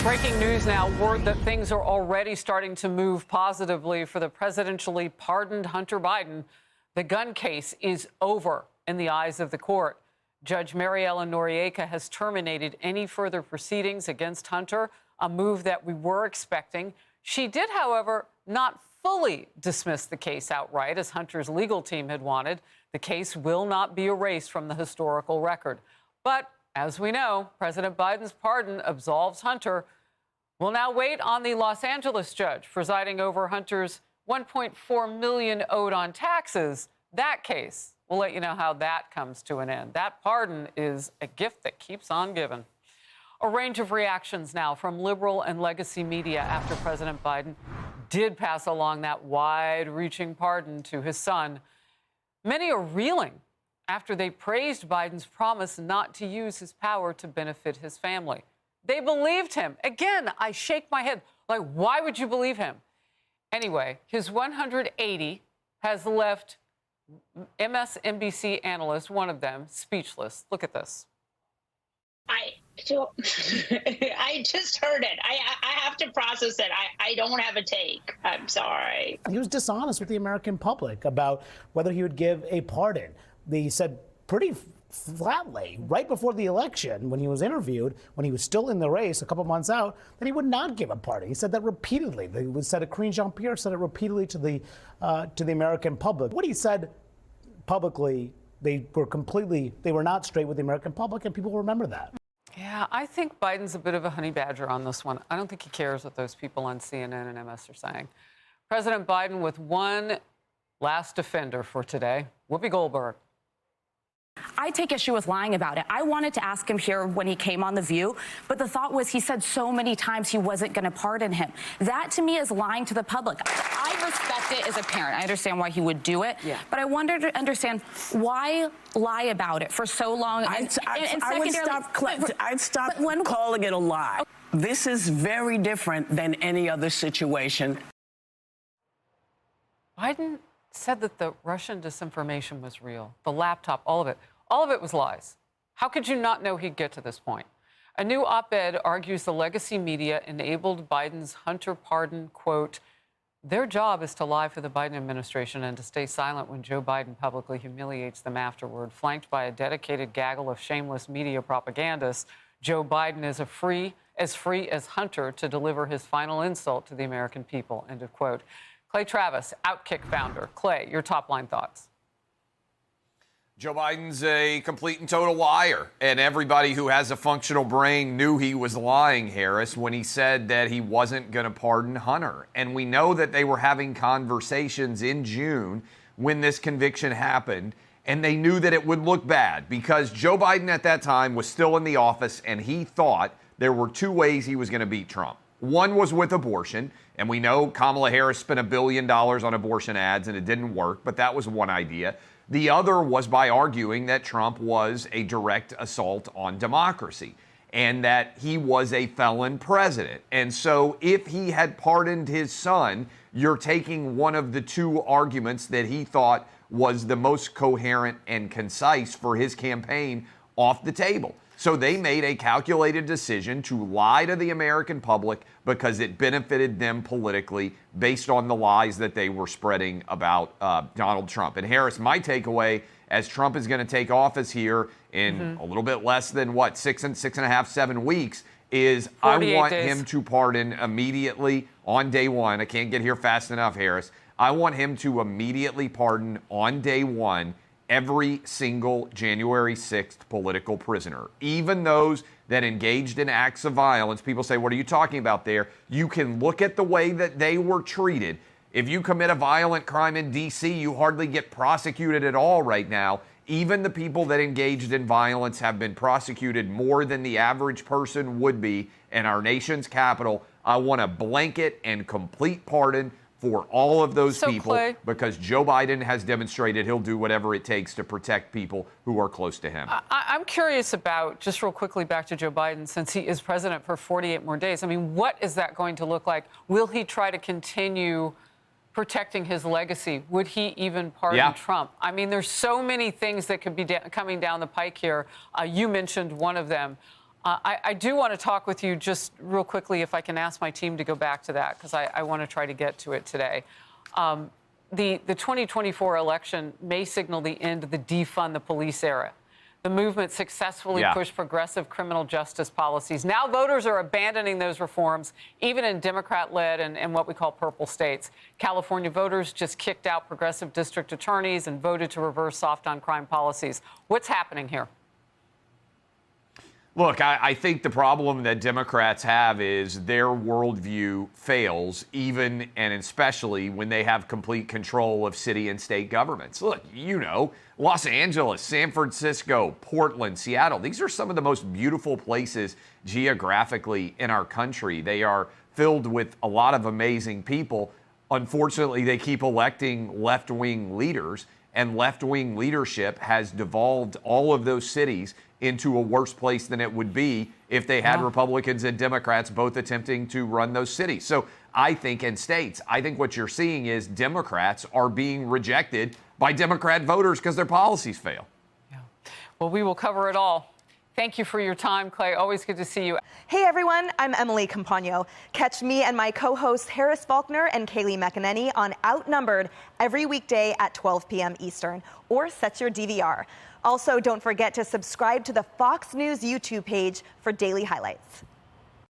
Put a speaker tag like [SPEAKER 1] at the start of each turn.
[SPEAKER 1] Breaking news now, word that things are already starting to move positively for the presidentially pardoned Hunter Biden. The gun case is over in the eyes of the court. Judge Mary Ellen Noriega has terminated any further proceedings against Hunter, a move that we were expecting. She did, however, not fully dismiss the case outright, as Hunter's legal team had wanted. The case will not be erased from the historical record. But as we know, President Biden's pardon absolves Hunter. We'll now wait on the Los Angeles judge presiding over Hunter's $1.4 million owed on taxes. That case, we'll let you know how that comes to an end. That pardon is a gift that keeps on giving. A range of reactions now from liberal and legacy media after President Biden did pass along that wide-reaching pardon to his son. Many are reeling after they praised Biden's promise not to use his power to benefit his family. They believed him. Again, I shake my head. Like, why would you believe him? Anyway, his 180 has left MSNBC analysts, one of them, speechless. Look at this.
[SPEAKER 2] I just heard it. I have to process it. I don't have a take. I'm sorry.
[SPEAKER 3] He was dishonest with the American public about whether he would give a pardon. He said pretty flatly, right before the election, when he was interviewed, when he was still in the race a couple months out, that he would not give a pardon. He said that repeatedly. He said it. Karine Jean-Pierre said it repeatedly to the American public. What he said publicly, they were not straight with the American public, and people remember that.
[SPEAKER 1] Yeah, I think Biden's a bit of a honey badger on this one. I don't think he cares what those people on CNN and MS are saying. President Biden with one last defender for today, Whoopi Goldberg.
[SPEAKER 4] I take issue with lying about it. I wanted to ask him here when he came on The View, but the thought was he said so many times he wasn't going to pardon him. That, to me, is lying to the public. I respect it as a parent. I understand why he would do it, but I wanted to understand why lie about it for so long.
[SPEAKER 5] I'd stop calling it a lie. This is very different than any other situation.
[SPEAKER 1] Biden said that the Russian disinformation was real. The laptop, all of it was lies. How could you not know he'd get to this point? A new op-ed argues the legacy media enabled Biden's Hunter pardon, quote, their job is to lie for the Biden administration and to stay silent when Joe Biden publicly humiliates them afterward. Flanked by a dedicated gaggle of shameless media propagandists, Joe Biden is free as Hunter to deliver his final insult to the American people, end of quote. Clay Travis, OutKick founder. Clay, your top-line thoughts.
[SPEAKER 6] Joe Biden's a complete and total liar, and everybody who has a functional brain knew he was lying, Harris, when he said that he wasn't going to pardon Hunter. And we know that they were having conversations in June when this conviction happened, and they knew that it would look bad because Joe Biden at that time was still in the office, and he thought there were two ways he was going to beat Trump. One was with abortion, and we know Kamala Harris spent $1 billion on abortion ads, and it didn't work, but that was one idea. The other was by arguing that Trump was a direct assault on democracy and that he was a felon president. And so if he had pardoned his son, you're taking one of the two arguments that he thought was the most coherent and concise for his campaign off the table. So they made a calculated decision to lie to the American public because it benefited them politically based on the lies that they were spreading about Donald Trump. And Harris, my takeaway, as Trump is going to take office here in a little bit less than, 7 weeks, is I want him to pardon immediately on day one. I can't get here fast enough, Harris. I want him to immediately pardon on day one every single January 6th political prisoner, even those that engaged in acts of violence. People say, what are you talking about there? You can look at the way that they were treated. If you commit a violent crime in D.C., you hardly get prosecuted at all right now. Even the people that engaged in violence have been prosecuted more than the average person would be in our nation's capital. I want a blanket and complete pardon for all of those people, Clay, because Joe Biden has demonstrated he'll do whatever it takes to protect people who are close to him.
[SPEAKER 1] I'm curious about, just real quickly back to Joe Biden, since he is president for 48 more days. I mean, what is that going to look like? Will he try to continue protecting his legacy? Would he even pardon Trump? I mean, there's so many things that could be coming down the pike here. You mentioned one of them. I do want to talk with you just real quickly, if I can ask my team to go back to that, because I want to try to get to it today. The 2024 election may signal the end of the defund the police era. The movement successfully pushed progressive criminal justice policies. Now voters are abandoning those reforms, even in Democrat-led and what we call purple states. California voters just kicked out progressive district attorneys and voted to reverse soft-on-crime policies. What's happening here?
[SPEAKER 6] Look, I think the problem that Democrats have is their worldview fails, even and especially when they have complete control of city and state governments. Look, you know, Los Angeles, San Francisco, Portland, Seattle, these are some of the most beautiful places geographically in our country. They are filled with a lot of amazing people. Unfortunately, they keep electing left-wing leaders, and left-wing leadership has devolved all of those cities into a worse place than it would be if they had Republicans and Democrats both attempting to run those cities. So I think in states, I think what you're seeing is Democrats are being rejected by Democrat voters because their policies fail.
[SPEAKER 1] Yeah. Well, we will cover it all. Thank you for your time, Clay. Always good to see you.
[SPEAKER 7] Hey, everyone. I'm Emily Campagno. Catch me and my co-hosts Harris Faulkner and Kaylee McEnany on Outnumbered every weekday at 12 p.m. Eastern, or set your DVR. Also, don't forget to subscribe to the Fox News YouTube page for daily highlights.